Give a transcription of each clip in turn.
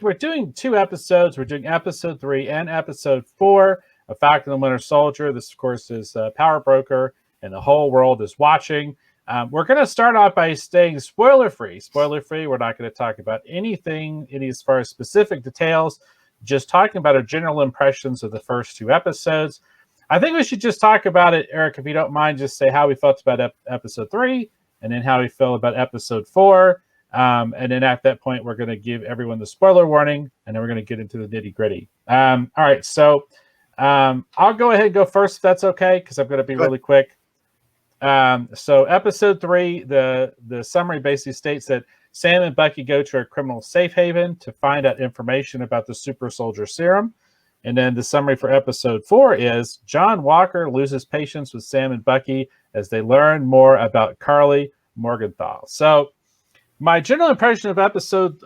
we're doing 2 episodes. We're doing episode 3 and episode 4 of Falcon and the Winter Soldier. This, of course, is Power Broker, and the whole world is watching. We're going to start off by staying spoiler-free. Spoiler-free, we're not going to talk about anything as far as specific details, just talking about our general impressions of the first 2 episodes. I think we should just talk about it, Eric, if you don't mind, just say how we felt about episode 3, and then how we feel about episode 4. And then at that point, we're going to give everyone the spoiler warning, and then we're going to get into the nitty-gritty. All right, so I'll go ahead and go first if that's okay, because I'm going to be really quick. So episode 3, the summary basically states that Sam and Bucky go to a criminal safe haven to find out information about the super soldier serum. And then the summary for episode 4 is John Walker loses patience with Sam and Bucky as they learn more about Carly Morgenthau. So my general impression of episode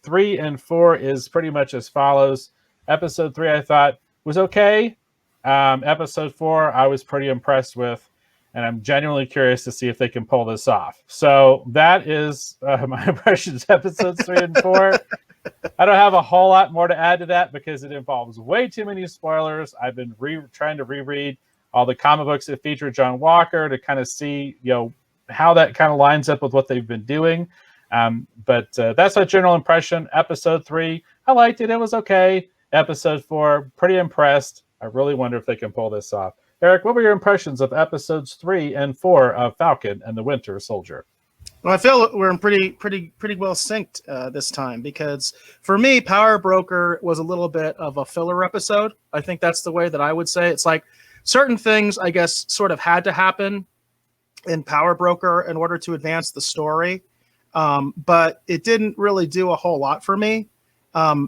3 and 4 is pretty much as follows. Episode 3 I thought was okay. Episode 4 I was pretty impressed with, and I'm genuinely curious to see if they can pull this off. So that is my impressions of episodes 3 and 4. I don't have a whole lot more to add to that because it involves way too many spoilers. I've been trying to reread all the comic books that feature John Walker to kind of see, how that kind of lines up with what they've been doing. But that's my general impression. Episode 3, I liked it. It was okay. Episode 4, pretty impressed. I really wonder if they can pull this off. Eric, what were your impressions of episodes 3 and 4 of Falcon and the Winter Soldier? Well, I feel we're in pretty well synced this time, because for me, Power Broker was a little bit of a filler episode. I think that's the way that I would say it. It's like certain things, I guess, sort of had to happen in Power Broker in order to advance the story, but it didn't really do a whole lot for me.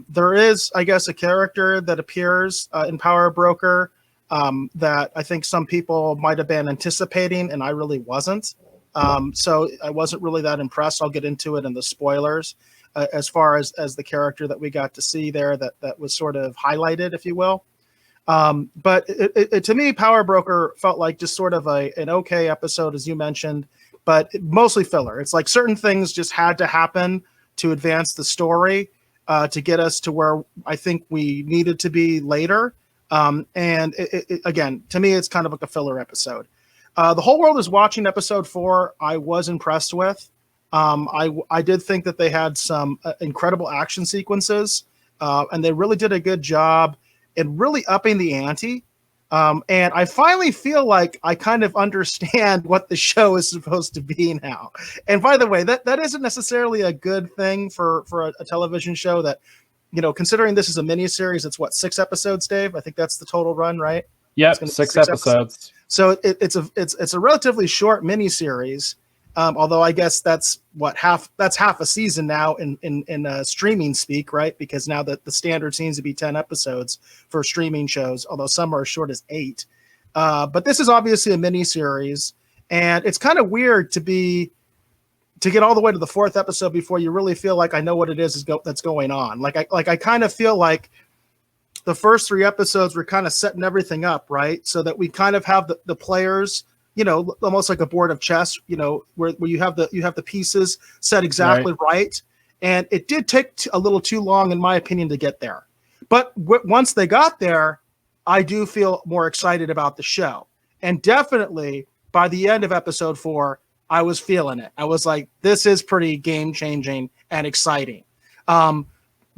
There is, I guess, a character that appears in Power Broker that I think some people might have been anticipating, and I really wasn't. So I wasn't really that impressed. I'll get into it in the spoilers as far as the character that we got to see there that was sort of highlighted, if you will. But it, to me, Power Broker felt like just sort of an okay episode, as you mentioned, but mostly filler. It's like certain things just had to happen to advance the story to get us to where I think we needed to be later. And again, to me, it's kind of like a filler episode. The whole world is watching episode 4. I was impressed with. I did think that they had some incredible action sequences, and they really did a good job in really upping the ante. And I finally feel like I kind of understand what the show is supposed to be now. And by the way, that isn't necessarily a good thing for a television show that, considering this is a miniseries, it's what, 6 episodes, Dave? I think that's the total run, right? Yeah, 6 episodes. So it's a relatively short miniseries, although I guess that's half a season now in streaming speak, right? Because now that the standard seems to be 10 episodes for streaming shows, although some are as short as 8. But this is obviously a miniseries, and it's kind of weird to get all the way to the 4th episode before you really feel like I know what it is that's going on. I kind of feel like the first 3 episodes were kind of setting everything up, right? So that we kind of have the players, almost like a board of chess, where you have the pieces set exactly right. And it did take a little too long, in my opinion, to get there. But once they got there, I do feel more excited about the show. And definitely by the end of episode 4, I was feeling it. I was like, this is pretty game changing and exciting.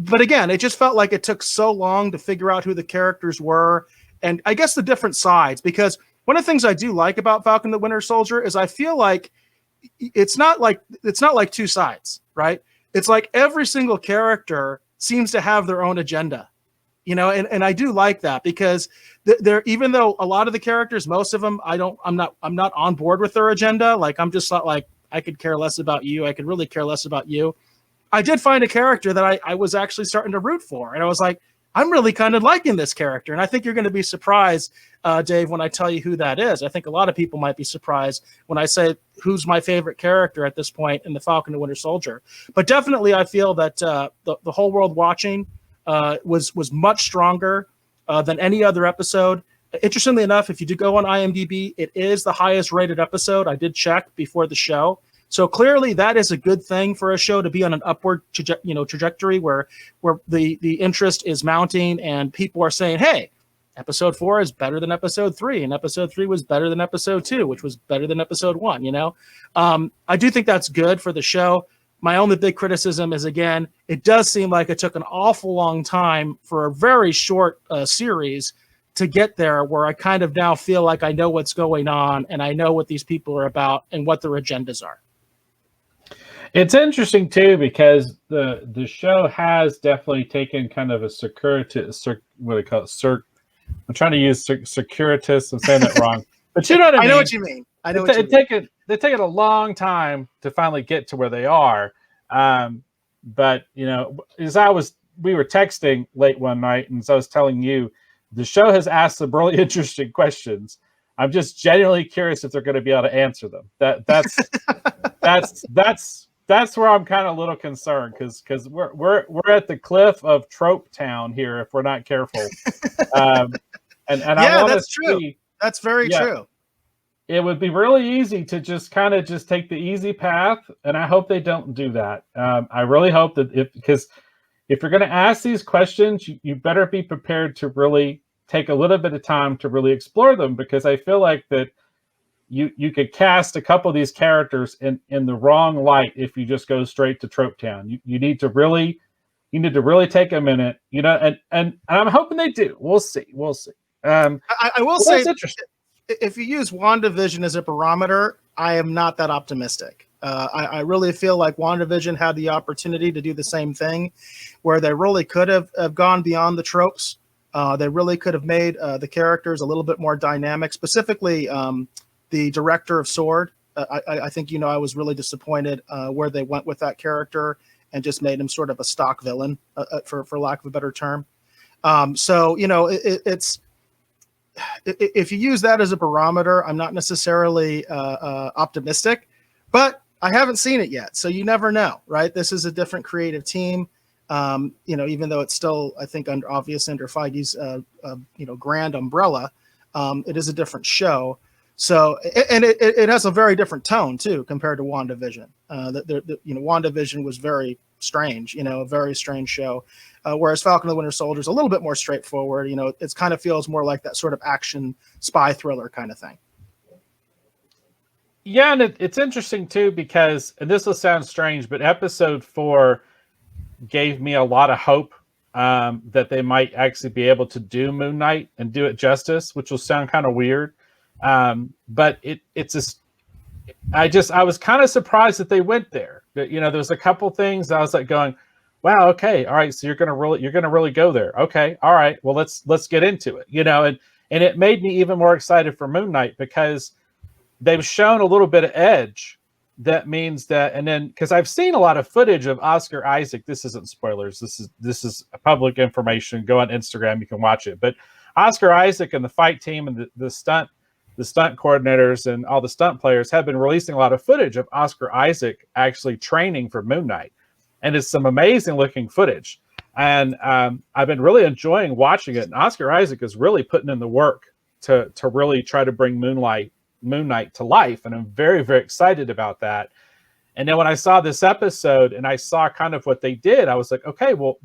But again, it just felt like it took so long to figure out who the characters were, and I guess the different sides. Because one of the things I do like about Falcon the Winter Soldier is I feel like it's not like 2 sides, right? It's like every single character seems to have their own agenda, and I do like that, because they're, even though a lot of the characters, most of them, I'm not on board with their agenda. Like, I'm just not like, I could care less about you. I could really care less about you. I did find a character that I was actually starting to root for. And I was like, I'm really kind of liking this character. And I think you're going to be surprised, Dave, when I tell you who that is. I think a lot of people might be surprised when I say who's my favorite character at this point in the Falcon and Winter Soldier. But definitely I feel that the whole world watching was much stronger than any other episode. Interestingly enough, if you do go on IMDb, it is the highest rated episode. I did check before the show. So clearly, that is a good thing for a show to be on an upward trajectory where the interest is mounting and people are saying, "Hey, episode 4 is better than episode 3, and episode 3 was better than episode 2, which was better than episode 1." I do think that's good for the show. My only big criticism is, again, it does seem like it took an awful long time for a very short series to get there, where I kind of now feel like I know what's going on and I know what these people are about and what their agendas are. It's interesting too, because the show has definitely taken kind of a I'm trying to use circuitous. I'm saying that wrong, but you know what I mean. I know what you mean. They've taken a long time to finally get to where they are. But as we were texting late one night, and as I was telling you, the show has asked some really interesting questions. I'm just genuinely curious if they're going to be able to answer them. That's where I'm kind of a little concerned, because we're at the cliff of Trope Town here if we're not careful. And yeah, that's true. That's very true. It would be really easy to just take the easy path, and I hope they don't do that. I really hope that because if you're going to ask these questions, you better be prepared to really take a little bit of time to really explore them, because I feel like that you could cast a couple of these characters in the wrong light if you just go straight to Trope Town. You need to really take a minute, and I'm hoping they do. We'll see. I will say, if you use WandaVision as a barometer, I am not that optimistic. I really feel like WandaVision had the opportunity to do the same thing, where they really could have gone beyond the tropes. They really could have made the characters a little bit more dynamic, specifically the director of S.W.O.R.D. I think, I was really disappointed where they went with that character and just made him sort of a stock villain, for lack of a better term. It's if you use that as a barometer, I'm not necessarily optimistic, but I haven't seen it yet, so you never know, right? This is a different creative team. Even though it's still, I think, under Feige's grand umbrella, it is a different show. So, and it has a very different tone too compared to WandaVision. WandaVision was very strange, a very strange show. Whereas Falcon and the Winter Soldier is a little bit more straightforward. It kind of feels more like that sort of action spy thriller kind of thing. Yeah, and it's interesting too, because, and this will sound strange, but episode 4 gave me a lot of hope that they might actually be able to do Moon Knight and do it justice, which will sound kind of weird. But I was kind of surprised that they went there. There's a couple things I was like going, wow, okay, all right, so you're gonna really go there. Okay, all right, well let's get into it. And it made me even more excited for Moon Knight, because they've shown a little bit of edge. That means that, and then because I've seen a lot of footage of Oscar Isaac. This isn't spoilers. This is public information. Go on Instagram, you can watch it. But Oscar Isaac and the fight team and the stunt coordinators and all the stunt players have been releasing a lot of footage of Oscar Isaac actually training for Moon Knight, and it's some amazing looking footage. And I've been really enjoying watching it. And Oscar Isaac is really putting in the work to really try to bring Moon Knight to life, and I'm very, very excited about that. And then when I saw this episode and I saw kind of what they did, I was like, okay, well,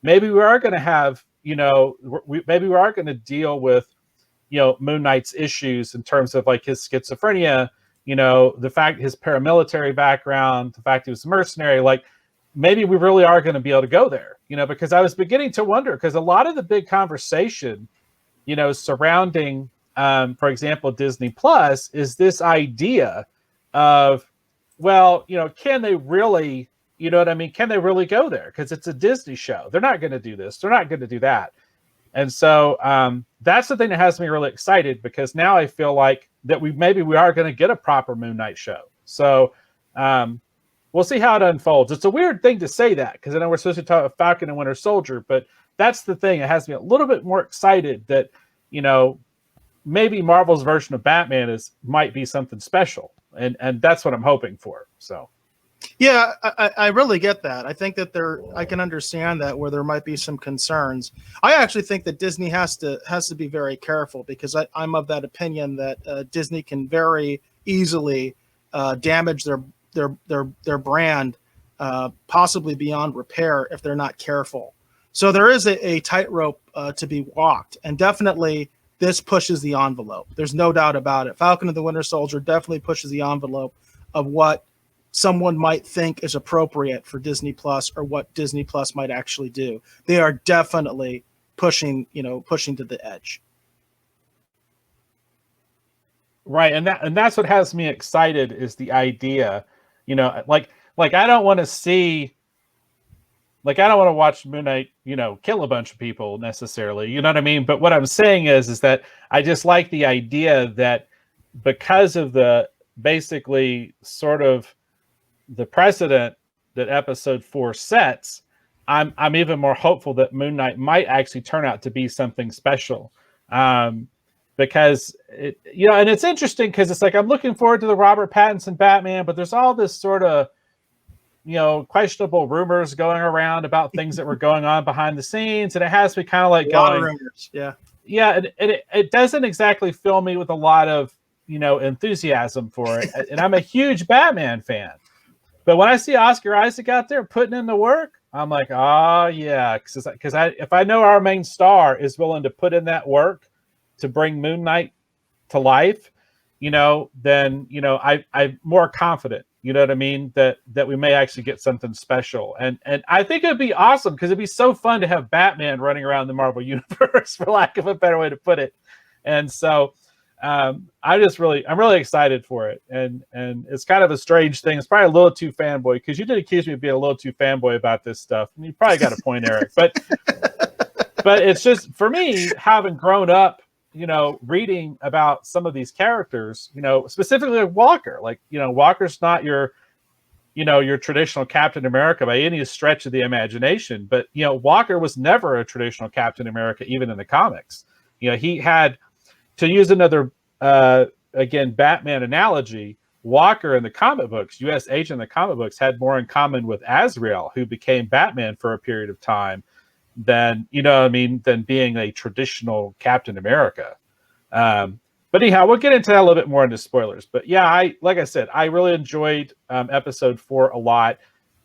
maybe we are going to have, maybe we are going to deal with, Moon Knight's issues in terms of like his schizophrenia, the fact his paramilitary background, the fact he was a mercenary, like maybe we really are going to be able to go there, because I was beginning to wonder, because a lot of the big conversation, surrounding for example, Disney Plus, is this idea of, well, can they really, can they really go there? Because it's a Disney show. They're not going to do this. They're not going to do that. And so that's the thing that has me really excited, because now I feel like that we are going to get a proper Moon Knight show. So we'll see how it unfolds. It's a weird thing to say that, because I know we're supposed to talk about Falcon and Winter Soldier, but that's the thing. It has me a little bit more excited that, maybe Marvel's version of Batman might be something special, and that's what I'm hoping for. So, yeah, I really get that. I think that I can understand that, where there might be some concerns. I actually think that Disney has to be very careful, because I'm of that opinion that Disney can very easily damage their brand possibly beyond repair if they're not careful. So there is a tightrope to be walked, and definitely this pushes the envelope. There's no doubt about it. Falcon and the Winter Soldier definitely pushes the envelope of what someone might think is appropriate for Disney Plus or what Disney Plus might actually do. They are definitely pushing to the edge. Right, and that's what has me excited is the idea, like I don't want to see, like I don't want to watch Moon Knight, kill a bunch of people necessarily, you know what I mean? But what I'm saying is that I just like the idea that because of the basically sort of the precedent that episode 4 sets, I'm even more hopeful that Moon Knight might actually turn out to be something special. Because and it's interesting because it's like I'm looking forward to the Robert Pattinson Batman, but there's all this sort of questionable rumors going around about things that were going on behind the scenes, and it has me kind of like lot of rumors. Yeah, it doesn't exactly fill me with a lot of enthusiasm for it, and I'm a huge Batman fan. But when I see Oscar Isaac out there putting in the work, I'm like, oh yeah, because if I know our main star is willing to put in that work to bring Moon Knight to life, then I'm more confident, you know what I mean, that we may actually get something special. And I think it'd be awesome because it'd be so fun to have Batman running around the Marvel universe, for lack of a better way to put it. And so I'm really excited for it. And it's kind of a strange thing. It's probably a little too fanboy, because you did accuse me of being a little too fanboy about this stuff. And you probably got a point, Eric. But it's just, for me, having grown up, reading about some of these characters, specifically like Walker, Walker's not your traditional Captain America by any stretch of the imagination. But, Walker was never a traditional Captain America, even in the comics. He had, to use another, again, Batman analogy, Walker in the comic books, U.S. Agent in the comic books, had more in common with Azrael, who became Batman for a period of time, than than being a traditional Captain America. But anyhow, we'll get into that a little bit more into spoilers. But yeah, like I said, I really enjoyed episode 4 a lot.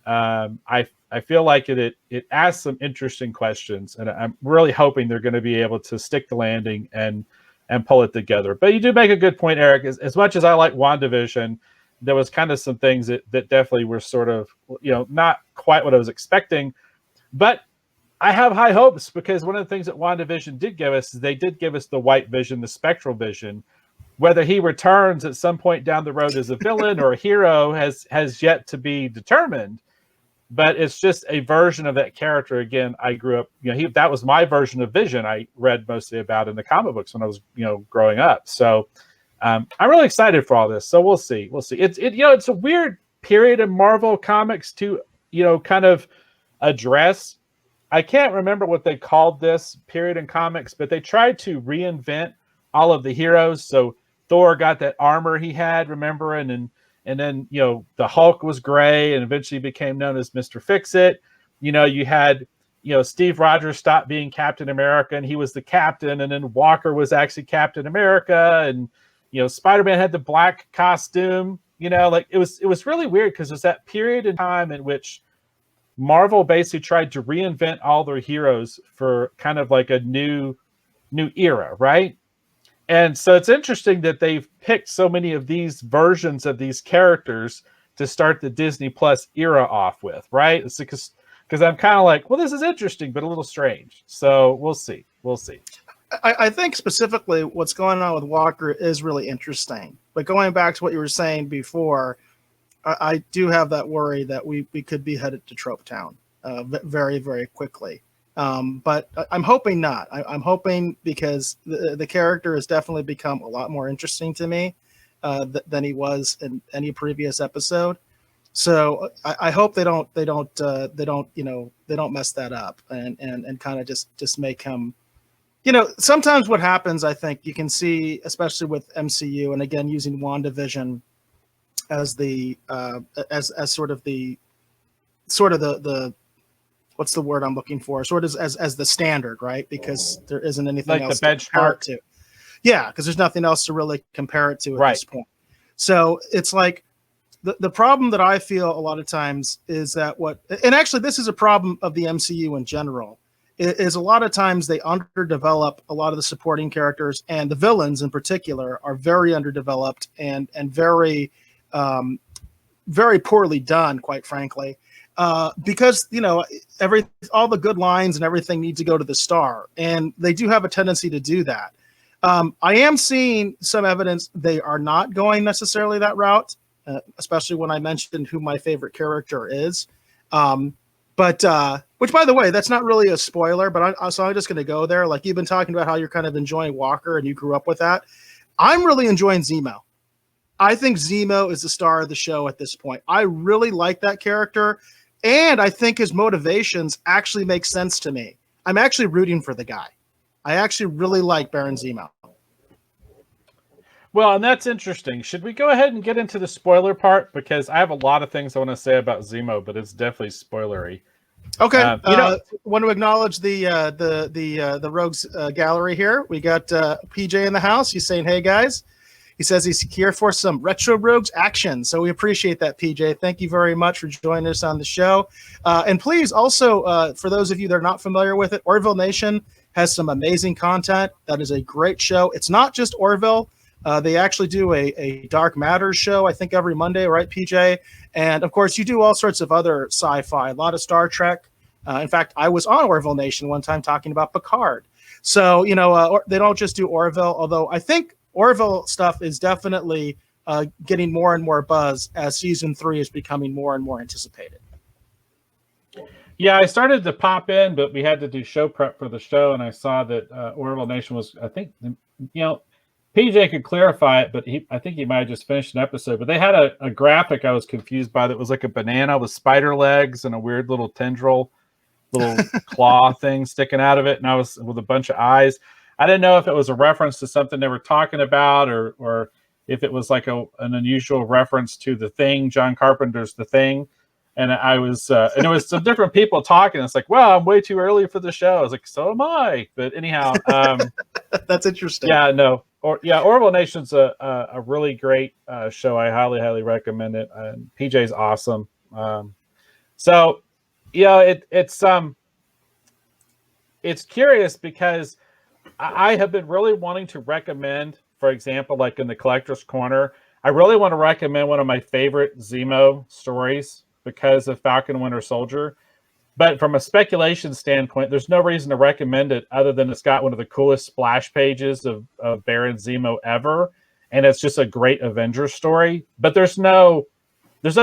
I feel like it asked some interesting questions, and I'm really hoping they're going to be able to stick the landing and pull it together. But you do make a good point, Eric. As much as I like WandaVision, there was kind of some things that definitely were sort of not quite what I was expecting. But I have high hopes, because one of the things that WandaVision did give us is they did give us the White Vision, the Spectral Vision. Whether he returns at some point down the road as a villain or a hero has yet to be determined. But it's just a version of that character. Again, I grew up, that was my version of Vision I read mostly about in the comic books when I was, growing up. So I'm really excited for all this. So we'll see. It's a weird period in Marvel comics to, kind of address. I can't remember what they called this period in comics, but they tried to reinvent all of the heroes. So Thor got that armor he had, remember? And then, the Hulk was gray and eventually became known as Mr. Fix-It. You had, Steve Rogers stopped being Captain America and he was the captain. And then Walker was actually Captain America. And, Spider-Man had the black costume, it was really weird, because it was that period in time in which Marvel basically tried to reinvent all their heroes for kind of like a new era, right? And so it's interesting that they've picked so many of these versions of these characters to start the Disney Plus era off with, right? It's because I'm kind of like, well, this is interesting, but a little strange. So we'll see. I think specifically what's going on with Walker is really interesting. But going back to what you were saying before, I do have that worry that we could be headed to Trope Town very, very quickly. But I'm hoping not. I'm hoping, because the character has definitely become a lot more interesting to me than he was in any previous episode. So I hope they don't mess that up and kind of just make him. Sometimes what happens, I think you can see, especially with MCU, and again using WandaVision as the as sort of the what's the word I'm looking for? Sort of as the standard, right? Because there isn't anything else the to compare it benchmark. to. Yeah, because there's nothing else to really compare it to at Right. this point. So it's like the problem that I feel a lot of times is that and actually this is a problem of the MCU in general, is a lot of times they underdevelop a lot of the supporting characters, and the villains in particular are very underdeveloped and very very poorly done, quite frankly, because all the good lines and everything need to go to the star, and they do have a tendency to do that. I am seeing some evidence they are not going necessarily that route, especially when I mentioned who my favorite character is. Which, by the way, that's not really a spoiler, but I'm just going to go there. Like, you've been talking about how you're kind of enjoying Walker and you grew up with that. I'm really enjoying Zemo. I think Zemo is the star of the show at this point. I really like that character, and I think his motivations actually make sense to me. I'm actually rooting for the guy. I actually really like Baron Zemo. Well, and that's interesting. Should we go ahead and get into the spoiler part? Because I have a lot of things I want to say about Zemo, but it's definitely spoilery. Okay. Want to acknowledge the Rogues gallery here. We got PJ in the house. He's saying, "Hey guys." He says he's here for some Retro Rogues action. So we appreciate that, PJ. Thank you very much for joining us on the show. And please also, for those of you that are not familiar with it, Orville Nation has some amazing content. That is a great show. It's not just Orville. They actually do a Dark Matters show, I think, every Monday, right, PJ? And, of course, you do all sorts of other sci-fi, a lot of Star Trek. In fact, I was on Orville Nation one time talking about Picard. So, they don't just do Orville, although I think Orville stuff is definitely getting more and more buzz as season 3 is becoming more and more anticipated. Yeah, I started to pop in, but we had to do show prep for the show, and I saw that Orville Nation was, I think, PJ could clarify it, but I think he might have just finished an episode. But they had a graphic I was confused by that was like a banana with spider legs and a weird little tendril, little claw thing sticking out of it, and I was with a bunch of eyes. I didn't know if it was a reference to something they were talking about, or if it was like an unusual reference to The Thing, John Carpenter's The Thing. And I was, and it was some different people talking. It's like, well, I'm way too early for the show. I was like, so am I. But anyhow, that's interesting. Yeah, no. Orville Nation's a really great show. I highly, highly recommend it. And PJ's awesome. It's curious because I have been really wanting to recommend, for example, like in the Collector's Corner, I really want to recommend one of my favorite Zemo stories because of Falcon Winter Soldier. But from a speculation standpoint, there's no reason to recommend it other than it's got one of the coolest splash pages of Baron Zemo ever. And it's just a great Avengers story. But there's no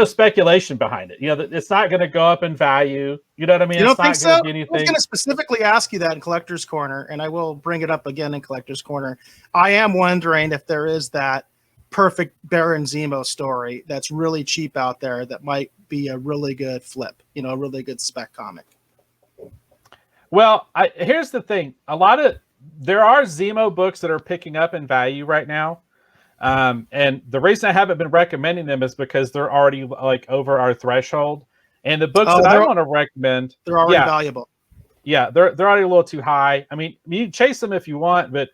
speculation behind it. It's not going to go up in value. You know what I mean? You don't think so? I was going to specifically ask you that in Collector's Corner, and I will bring it up again in Collector's Corner. I am wondering if there is that perfect Baron Zemo story that's really cheap out there that might be a really good flip, a really good spec comic. Well, here's the thing. There are Zemo books that are picking up in value right now. And the reason I haven't been recommending them is because they're already like over our threshold. And the books that I want to recommend, they're already valuable. Yeah, they're already a little too high. I mean, you can chase them if you want, but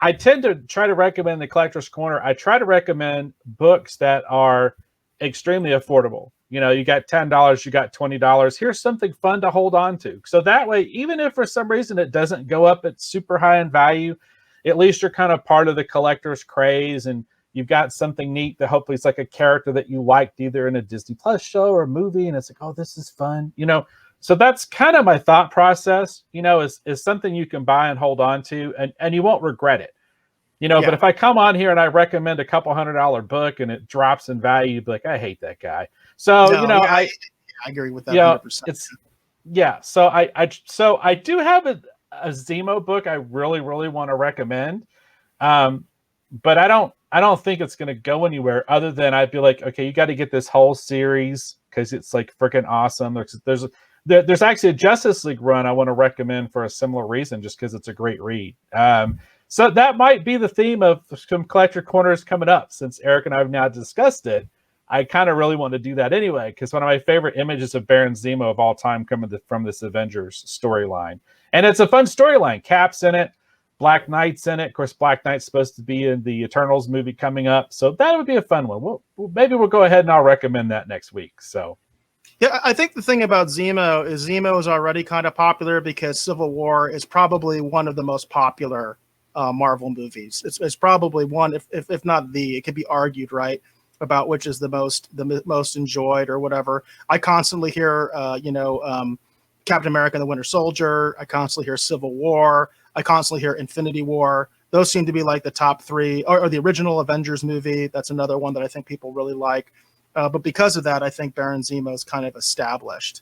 I tend to try to recommend the Collector's Corner. I try to recommend books that are extremely affordable. You got $10, you got $20. Here's something fun to hold on to. So that way, even if for some reason it doesn't go up at super high in value, at least you're kind of part of the collector's craze and you've got something neat that hopefully it's like a character that you liked either in a Disney Plus show or a movie. And it's like, oh, this is fun. So that's kind of my thought process, is something you can buy and hold on to and you won't regret it. But if I come on here and I recommend a couple $100 book and it drops in value, you'd be like, I hate that guy. So, I agree with that 100%. So I do have a Zemo book I really, really want to recommend. But I don't think it's going to go anywhere other than I'd be like, okay, you got to get this whole series because it's like freaking awesome. There's actually a Justice League run I want to recommend for a similar reason, just because it's a great read. So that might be the theme of some Collector Corners coming up. Since Eric and I have now discussed it, I kind of really want to do that anyway, because one of my favorite images of Baron Zemo of all time coming from this Avengers storyline. And it's a fun storyline. Cap's in it. Black Knight's in it. Of course, Black Knight's supposed to be in the Eternals movie coming up, so that would be a fun one. Maybe we'll go ahead and I'll recommend that next week. So, yeah, I think the thing about Zemo is already kind of popular because Civil War is probably one of the most popular Marvel movies. It's probably one, if not the, it could be argued, right, about which is the most enjoyed or whatever. I constantly hear, Captain America and the Winter Soldier. I constantly hear Civil War. I constantly hear Infinity War. Those seem to be like the top three, or the original Avengers movie. That's another one that I think people really like. But because of that, I think Baron Zemo is kind of established.